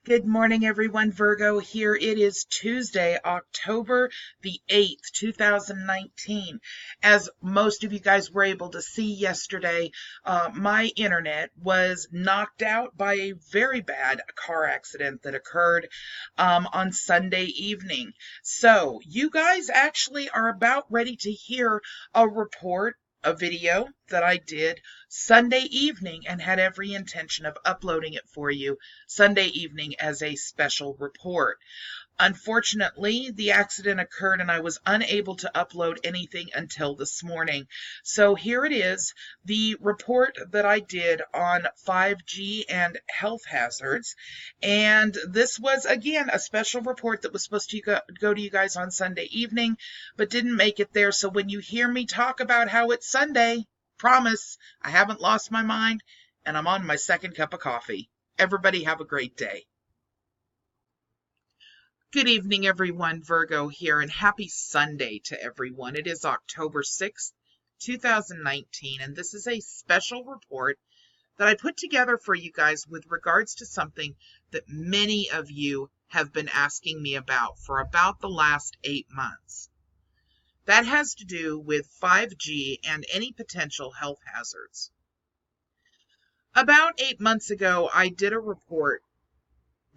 Good morning, everyone. Virgo here. It is Tuesday, October the 8th, 2019. As most of you guys were able to see yesterday, my internet was knocked out by a very bad car accident that occurred on Sunday evening. So, you guys actually are about ready to hear a video that I did Sunday evening and had every intention of uploading it for you Sunday evening as a special report. Unfortunately, the accident occurred and I was unable to upload anything until this morning. So here it is, the report that I did on 5G and health hazards. And this was, again, a special report that was supposed to go to you guys on Sunday evening, but didn't make it there. So when you hear me talk about how it's Sunday, promise I haven't lost my mind and I'm on my second cup of coffee. Everybody have a great day. Good evening, everyone. Virgo here, and happy Sunday to everyone. It is October 6th, 2019, and this is a special report that I put together for you guys with regards to something that many of you have been asking me about for about the last 8 months. That has to do with 5G and any potential health hazards. About 8 months ago, I did a report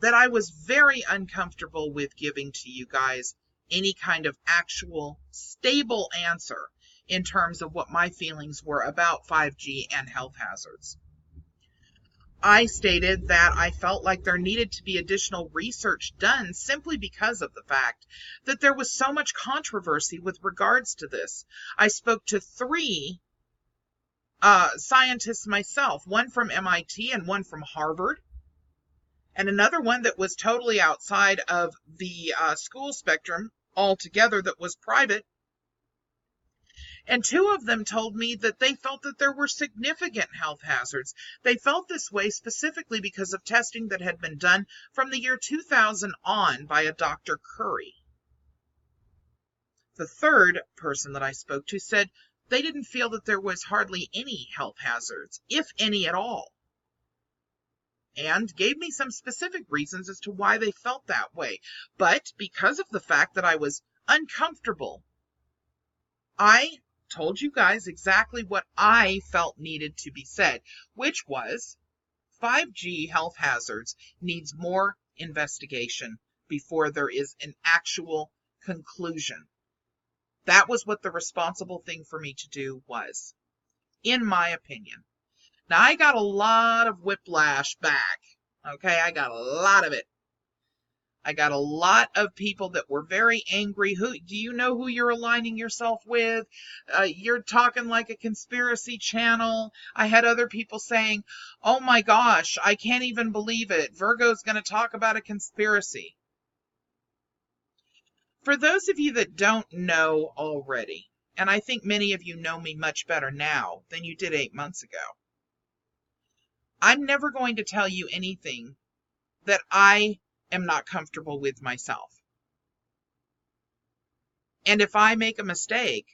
that I was very uncomfortable with giving to you guys any kind of actual stable answer in terms of what my feelings were about 5G and health hazards. I stated that I felt like there needed to be additional research done simply because of the fact that there was so much controversy with regards to this. I spoke to three scientists myself, one from MIT and one from Harvard, and another one that was totally outside of the school spectrum altogether, that was private. And two of them told me that they felt that there were significant health hazards. They felt this way specifically because of testing that had been done from the year 2000 on by a Dr. Curry. The third person that I spoke to said they didn't feel that there was hardly any health hazards, if any at all, and gave me some specific reasons as to why they felt that way. But because of the fact that I was uncomfortable, I told you guys exactly what I felt needed to be said, which was 5G health hazards needs more investigation before there is an actual conclusion. That was what the responsible thing for me to do was, in my opinion. Now, I got a lot of whiplash back. Okay, I got a lot of it. I got a lot of people that were very angry. Do you know who you're aligning yourself with? You're talking like a conspiracy channel. I had other people saying, oh my gosh, I can't even believe it. Virgo's going to talk about a conspiracy. For those of you that don't know already, and I think many of you know me much better now than you did 8 months ago, I'm never going to tell you anything that I am not comfortable with myself. And if I make a mistake,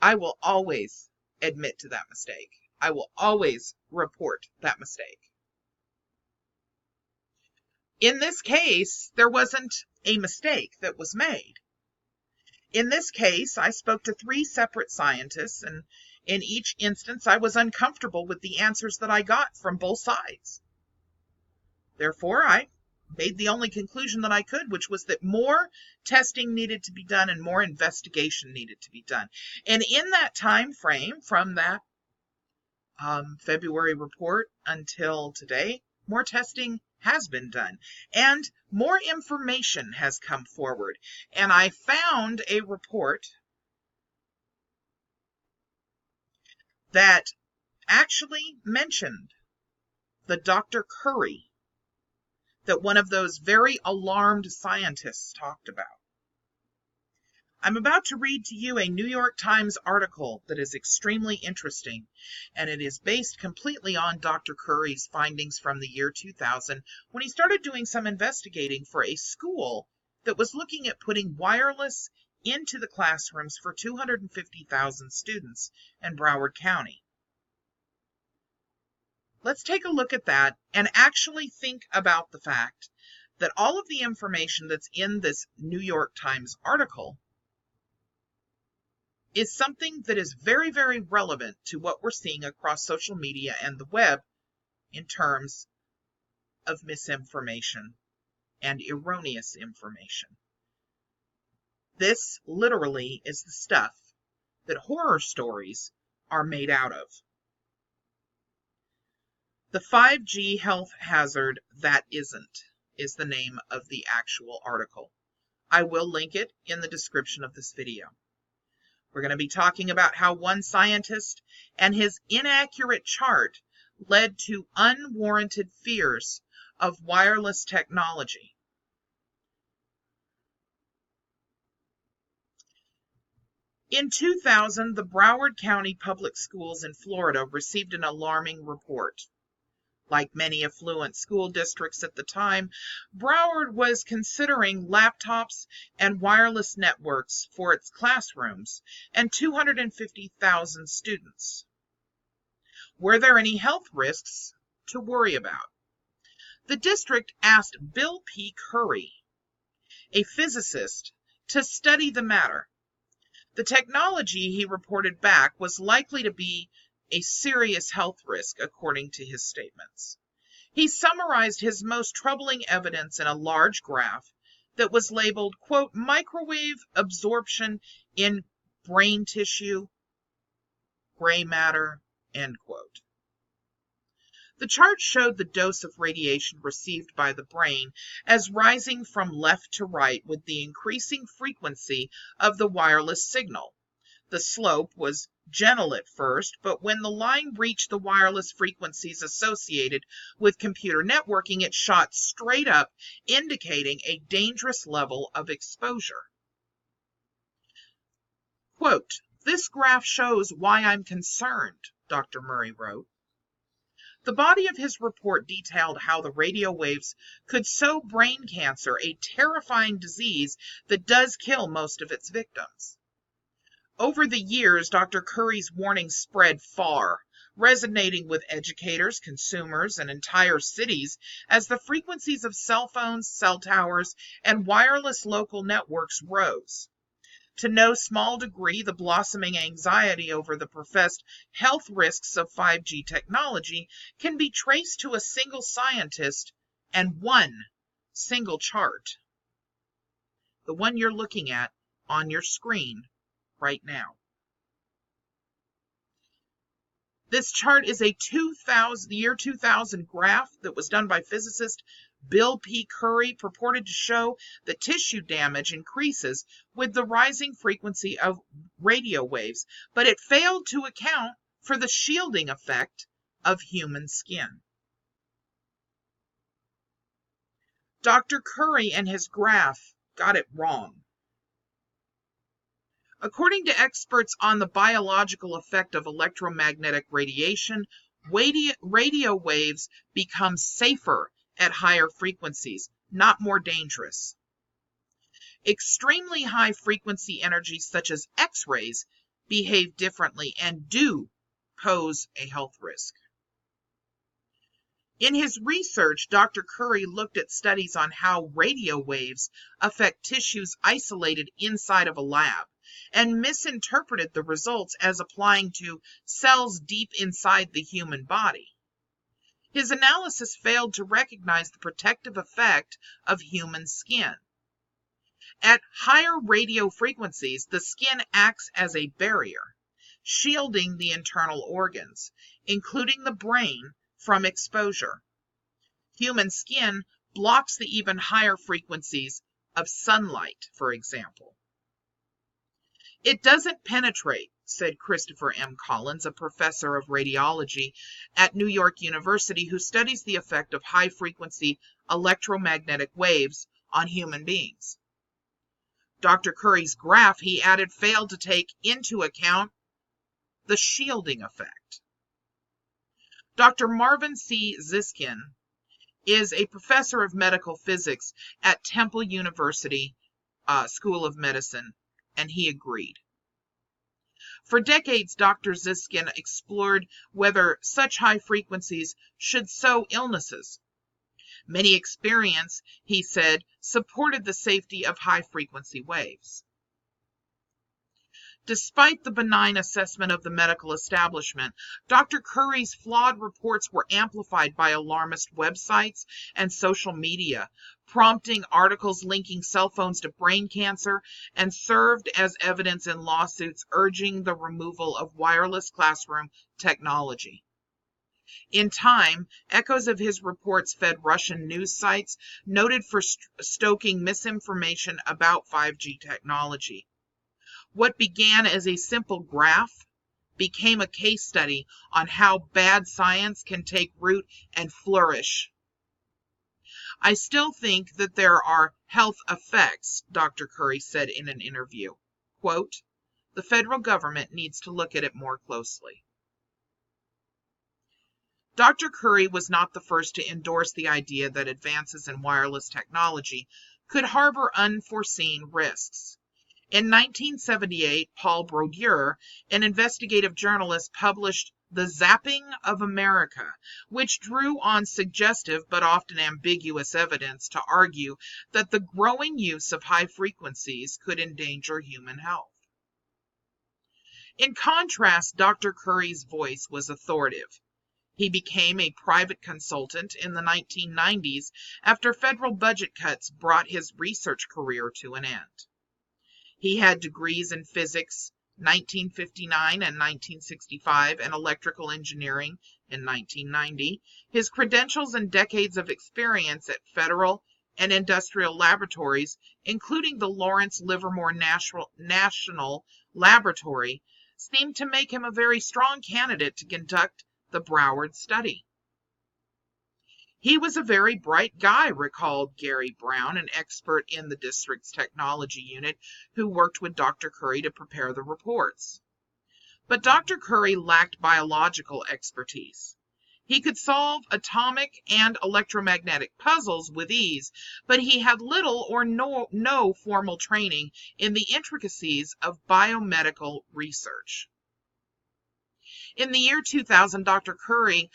I will always admit to that mistake. I will always report that mistake. In this case, there wasn't a mistake that was made. In this case, I spoke to three separate scientists, and in each instance, I was uncomfortable with the answers that I got from both sides. Therefore, I made the only conclusion that I could, which was that more testing needed to be done and more investigation needed to be done. And in that time frame, from that February report until today, more testing has been done and more information has come forward. And I found a report that actually mentioned the Dr. Curry that one of those very alarmed scientists talked about. I'm about to read to you a New York Times article that is extremely interesting, and it is based completely on Dr. Curry's findings from the year 2000 when he started doing some investigating for a school that was looking at putting wireless into the classrooms for 250,000 students in Broward County. let's take a look at that and actually think about the fact that all of the information that's in this New York Times article is something that is very, very relevant to what we're seeing across social media and the web in terms of misinformation and erroneous information. This literally is the stuff that horror stories are made out of. The 5G health hazard that isn't is the name of the actual article. I will link it in the description of this video. We're going to be talking about how one scientist and his inaccurate chart led to unwarranted fears of wireless technology. In 2000, the Broward County Public Schools in Florida received an alarming report. Like many affluent school districts at the time, Broward was considering laptops and wireless networks for its classrooms and 250,000 students. Were there any health risks to worry about? The district asked Bill P. Curry, a physicist, to study the matter. The technology, he reported back, was likely to be a serious health risk, according to his statements. He summarized his most troubling evidence in a large graph that was labeled, quote, microwave absorption in brain tissue, gray matter, end quote. The chart showed the dose of radiation received by the brain as rising from left to right with the increasing frequency of the wireless signal. The slope was gentle at first, but when the line reached the wireless frequencies associated with computer networking, it shot straight up, indicating a dangerous level of exposure. Quote, this graph shows why I'm concerned, Dr. Murray wrote. The body of his report detailed how the radio waves could sow brain cancer, a terrifying disease that does kill most of its victims. Over the years, Dr. Curry's warning spread far, resonating with educators, consumers, and entire cities as the frequencies of cell phones, cell towers, and wireless local networks rose. To no small degree, the blossoming anxiety over the professed health risks of 5G technology can be traced to a single scientist and one single chart. The one you're looking at on your screen right now. This chart is a year 2000 graph that was done by physicist Bill P. Curry, purported to show that tissue damage increases with the rising frequency of radio waves, but it failed to account for the shielding effect of human skin. Dr. Curry and his graph got it wrong. According to experts on the biological effect of electromagnetic radiation, radio waves become safer at higher frequencies, not more dangerous. Extremely high frequency energies such as X-rays behave differently and do pose a health risk. In his research, Dr. Curry looked at studies on how radio waves affect tissues isolated inside of a lab and misinterpreted the results as applying to cells deep inside the human body. His analysis failed to recognize the protective effect of human skin. At higher radio frequencies, the skin acts as a barrier, shielding the internal organs, including the brain, from exposure. Human skin blocks the even higher frequencies of sunlight, for example. It doesn't penetrate, said Christopher M. Collins, a professor of radiology at New York University who studies the effect of high-frequency electromagnetic waves on human beings. Dr. Curry's graph, he added, failed to take into account the shielding effect. Dr. Marvin C. Ziskin is a professor of medical physics at Temple University School of Medicine, and he agreed. For decades, Dr. Ziskin explored whether such high frequencies should sow illnesses. Many experience, he said, supported the safety of high-frequency waves. Despite the benign assessment of the medical establishment, Dr. Curry's flawed reports were amplified by alarmist websites and social media, prompting articles linking cell phones to brain cancer, and served as evidence in lawsuits urging the removal of wireless classroom technology. In time, echoes of his reports fed Russian news sites noted for stoking misinformation about 5G technology. What began as a simple graph became a case study on how bad science can take root and flourish. I still think that there are health effects, Dr. Curry said in an interview. Quote, "The federal government needs to look at it more closely." Dr. Curry was not the first to endorse the idea that advances in wireless technology could harbor unforeseen risks. In 1978, Paul Brodeur, an investigative journalist, published The Zapping of America, which drew on suggestive but often ambiguous evidence to argue that the growing use of high frequencies could endanger human health. In contrast, Dr. Curry's voice was authoritative. He became a private consultant in the 1990s after federal budget cuts brought his research career to an end. He had degrees in physics 1959 and 1965 and electrical engineering in 1990. His credentials and decades of experience at federal and industrial laboratories, including the Lawrence Livermore National Laboratory, seemed to make him a very strong candidate to conduct the Broward study. He was a very bright guy, recalled Gary Brown, an expert in the district's technology unit who worked with Dr. Curry to prepare the reports. But Dr. Curry lacked biological expertise. He could solve atomic and electromagnetic puzzles with ease, but he had little or no formal training in the intricacies of biomedical research. In the year 2000, Dr. Curry,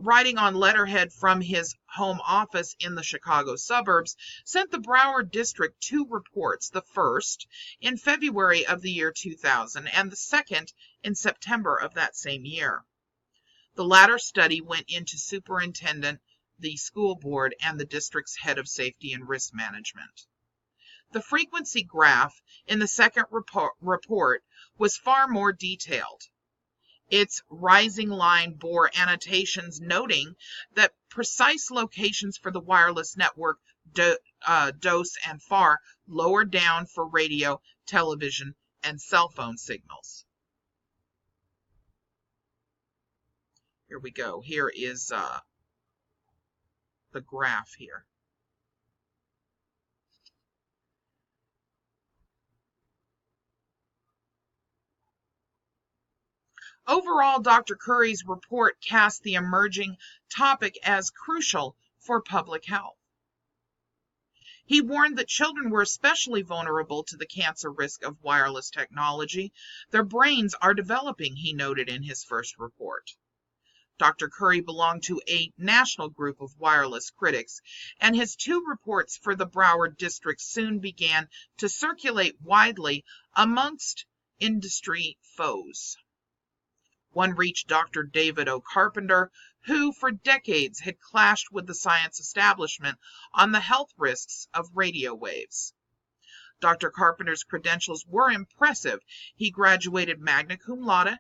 writing on letterhead from his home office in the Chicago suburbs, sent the Broward District 2 reports, the first in February of the year 2000 and the second in September of that same year. The latter study went into superintendent, the school board, and the district's head of safety and risk management. The frequency graph in the second report was far more detailed. Its rising line bore annotations noting that precise locations for the wireless network dose and far lower down for radio, television, and cell phone signals. Here we go. Here is the graph here. Overall, Dr. Curry's report cast the emerging topic as crucial for public health. He warned that children were especially vulnerable to the cancer risk of wireless technology. Their brains are developing, he noted in his first report. Dr. Curry belonged to a national group of wireless critics, and his 2 reports for the Broward District soon began to circulate widely amongst industry foes. One reached Dr. David O. Carpenter, who for decades had clashed with the science establishment on the health risks of radio waves. Dr. Carpenter's credentials were impressive. He graduated magna cum laude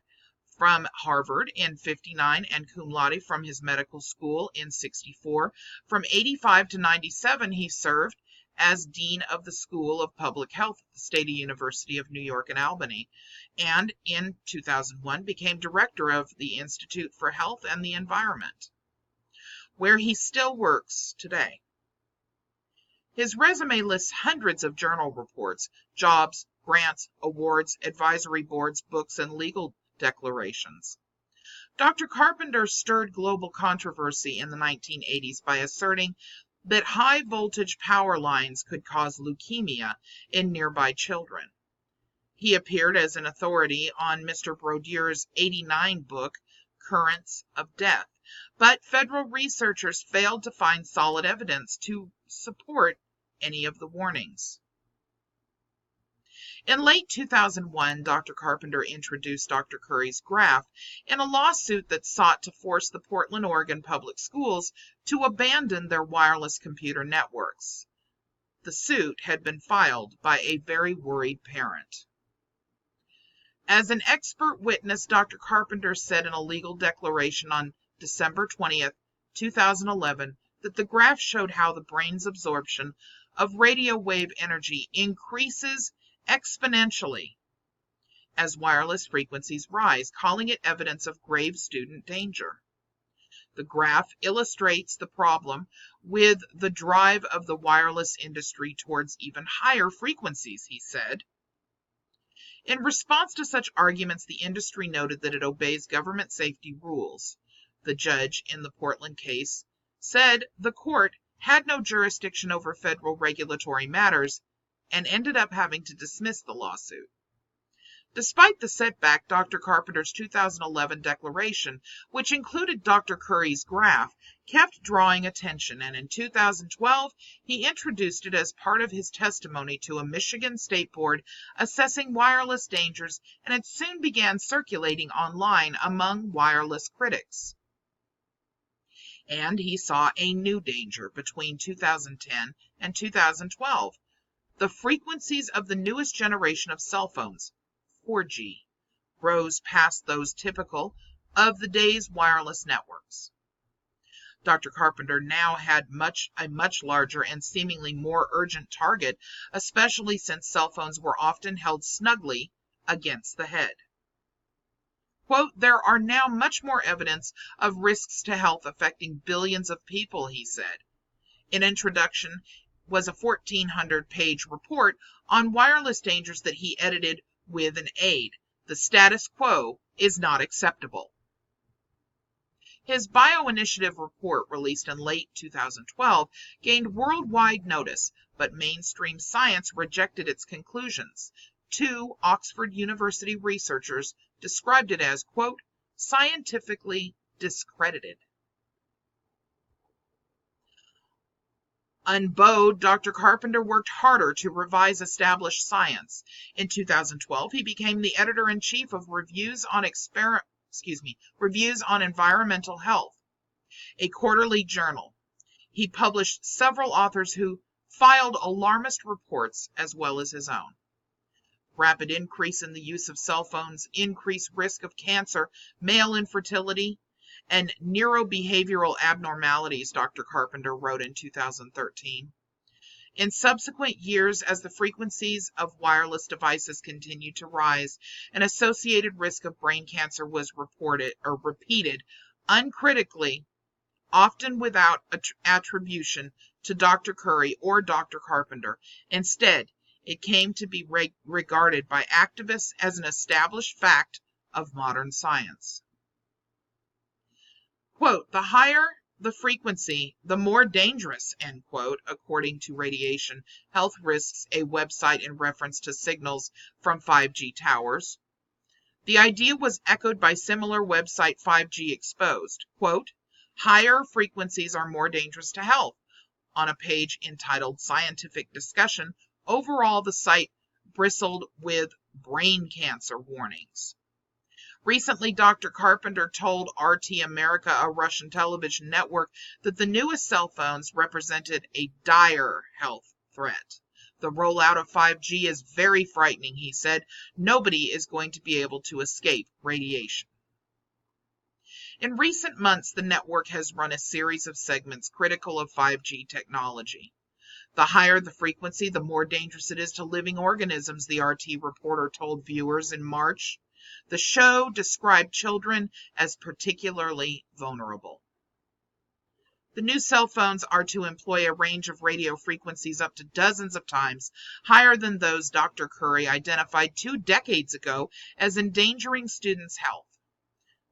from Harvard in '59 and cum laude from his medical school in '64. From '85 to '97, he served as Dean of the School of Public Health at the State University of New York in Albany, and in 2001 became director of the Institute for Health and the Environment, where he still works today. His resume lists hundreds of journal reports, jobs, grants, awards, advisory boards, books, and legal declarations. Dr. Carpenter stirred global controversy in the 1980s by asserting that high-voltage power lines could cause leukemia in nearby children. He appeared as an authority on Mr. Brodier's '89 book, Currents of Death, but federal researchers failed to find solid evidence to support any of the warnings. In late 2001, Dr. Carpenter introduced Dr. Curry's graph in a lawsuit that sought to force the Portland, Oregon public schools to abandon their wireless computer networks. The suit had been filed by a very worried parent. As an expert witness, Dr. Carpenter said in a legal declaration on December 20th, 2011, that the graph showed how the brain's absorption of radio wave energy increases exponentially as wireless frequencies rise, calling it evidence of grave student danger. The graph illustrates the problem with the drive of the wireless industry towards even higher frequencies, he said. In response to such arguments, the industry noted that it obeys government safety rules. The judge in the Portland case said the court had no jurisdiction over federal regulatory matters and ended up having to dismiss the lawsuit. Despite the setback, Dr. Carpenter's 2011 declaration, which included Dr. Curry's graph, kept drawing attention, and in 2012, he introduced it as part of his testimony to a Michigan State Board assessing wireless dangers, and it soon began circulating online among wireless critics. And he saw a new danger between 2010 and 2012. The frequencies of the newest generation of cell phones, 4G, rose past those typical of the day's wireless networks. Dr. Carpenter now had a much larger and seemingly more urgent target, especially since cell phones were often held snugly against the head. Quote, "There are now much more evidence of risks to health affecting billions of people," he said. In introduction was a 1,400-page report on wireless dangers that he edited with an aide. The status quo is not acceptable. His bioinitiative report, released in late 2012, gained worldwide notice, but mainstream science rejected its conclusions. Two Oxford University researchers described it as, quote, "scientifically discredited." Unbowed, Dr. Carpenter worked harder to revise established science. In 2012, he became the editor-in-chief of Reviews on Environmental Health, a quarterly journal. He published several authors who filed alarmist reports as well as his own. Rapid increase in the use of cell phones, increased risk of cancer, male infertility, and neurobehavioral abnormalities, Dr. Carpenter wrote in 2013. In subsequent years, as the frequencies of wireless devices continued to rise, an associated risk of brain cancer was repeated uncritically, often without attribution to Dr. Curry or Dr. Carpenter. Instead, it came to be regarded by activists as an established fact of modern science. Quote, "The higher the frequency, the more dangerous," end quote, according to Radiation Health Risks, a website in reference to signals from 5G towers. The idea was echoed by similar website 5G Exposed. Quote, "Higher frequencies are more dangerous to health." On a page entitled Scientific Discussion, overall the site bristled with brain cancer warnings. Recently, Dr. Carpenter told RT America, a Russian television network, that the newest cell phones represented a dire health threat. "The rollout of 5G is very frightening," he said. "Nobody is going to be able to escape radiation." In recent months, the network has run a series of segments critical of 5G technology. The higher the frequency, the more dangerous it is to living organisms, the RT reporter told viewers in March. The show described children as particularly vulnerable. The new cell phones are to employ a range of radio frequencies up to dozens of times higher than those Dr. Curry identified 2 decades ago as endangering students' health.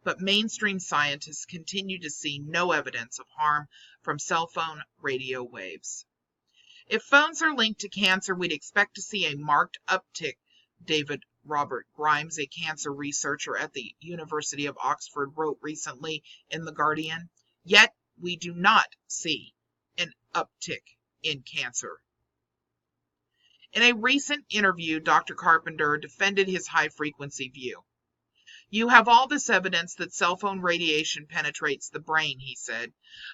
But mainstream scientists continue to see no evidence of harm from cell phone radio waves. "If phones are linked to cancer, we'd expect to see a marked uptick," David Robert Grimes, a cancer researcher at the University of Oxford, wrote recently in The Guardian. Yet we do not see an uptick in cancer. In a recent interview, Dr. Carpenter defended his high-frequency view. You have all this evidence that cell phone radiation penetrates the brain, he said,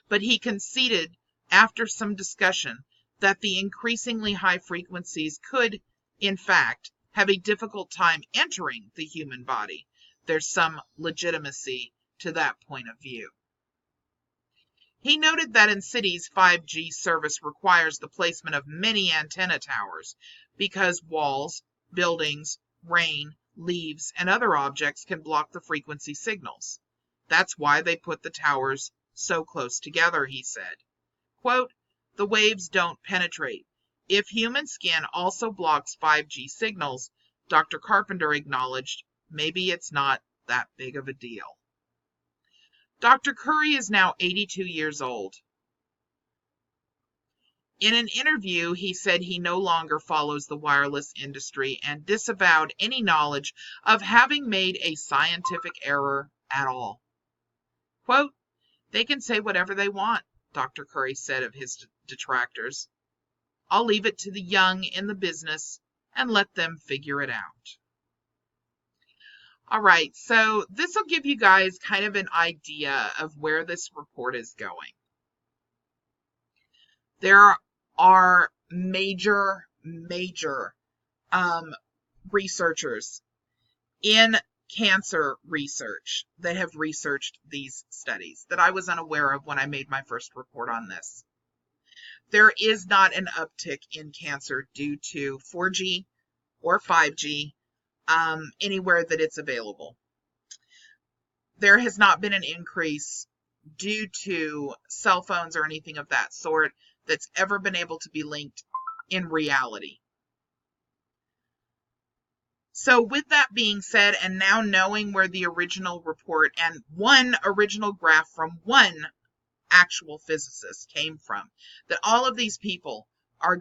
but he conceded after some discussion that the increasingly high frequencies could, in fact, have a difficult time entering the human body. There's some legitimacy to that point of view. He noted that in cities, 5G service requires the placement of many antenna towers because walls, buildings, rain, leaves, and other objects can block the frequency signals. That's why they put the towers so close together, he said. Quote, the waves don't penetrate. If human skin also blocks 5G signals, Dr. Carpenter acknowledged, maybe it's not that big of a deal. Dr. Curry is now 82 years old. In an interview, he said he no longer follows the wireless industry and disavowed any knowledge of having made a scientific error at all. Quote, they can say whatever they want, Dr. Curry said of his detractors. I'll leave it to the young in the business and let them figure it out. All right, so this will give you guys kind of an idea of where this report is going. There are major researchers in cancer research that have researched these studies that I was unaware of when I made my first report on this. There is not an uptick in cancer due to 4G or 5G anywhere that it's available. There has not been an increase due to cell phones or anything of that sort that's ever been able to be linked in reality. So with that being said, and now knowing where the original report and one original graph from one actual physicist came from, that all of these people are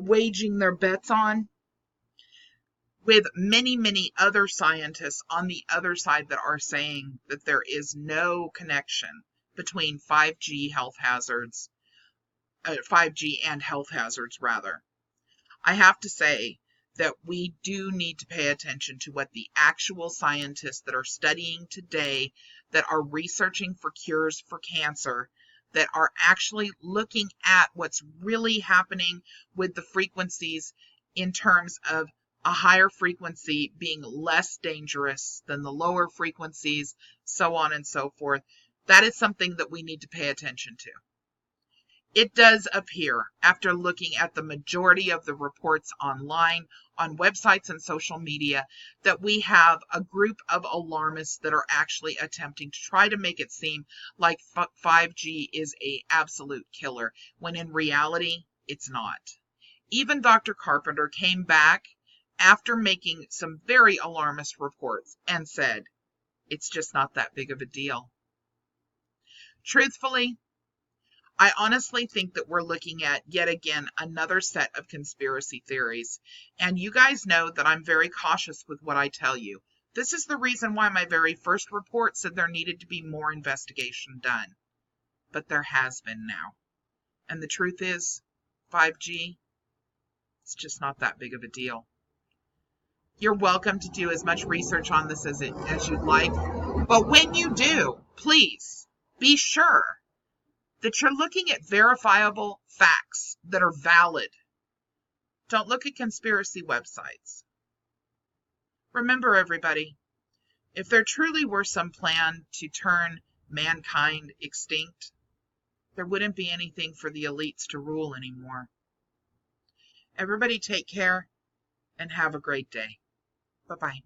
waging their bets on, with many other scientists on the other side that are saying that there is no connection between 5G and health hazards rather. I have to say that we do need to pay attention to what the actual scientists that are studying today, that are researching for cures for cancer, that are actually looking at what's really happening with the frequencies in terms of a higher frequency being less dangerous than the lower frequencies, so on and so forth. That is something that we need to pay attention to. It does appear, after looking at the majority of the reports online, on websites and social media, that we have a group of alarmists that are actually attempting to try to make it seem like 5G is an absolute killer, when in reality, it's not. Even Dr. Carpenter came back after making some very alarmist reports and said, it's just not that big of a deal. Truthfully, I honestly think that we're looking at, yet again, another set of conspiracy theories. And you guys know that I'm very cautious with what I tell you. This is the reason why my very first report said there needed to be more investigation done. But there has been now. And the truth is, 5G, it's just not that big of a deal. You're welcome to do as much research on this as you'd like. But when you do, please be sure that you're looking at verifiable facts that are valid. Don't look at conspiracy websites. Remember, everybody, if there truly were some plan to turn mankind extinct, there wouldn't be anything for the elites to rule anymore. Everybody take care and have a great day. Bye-bye.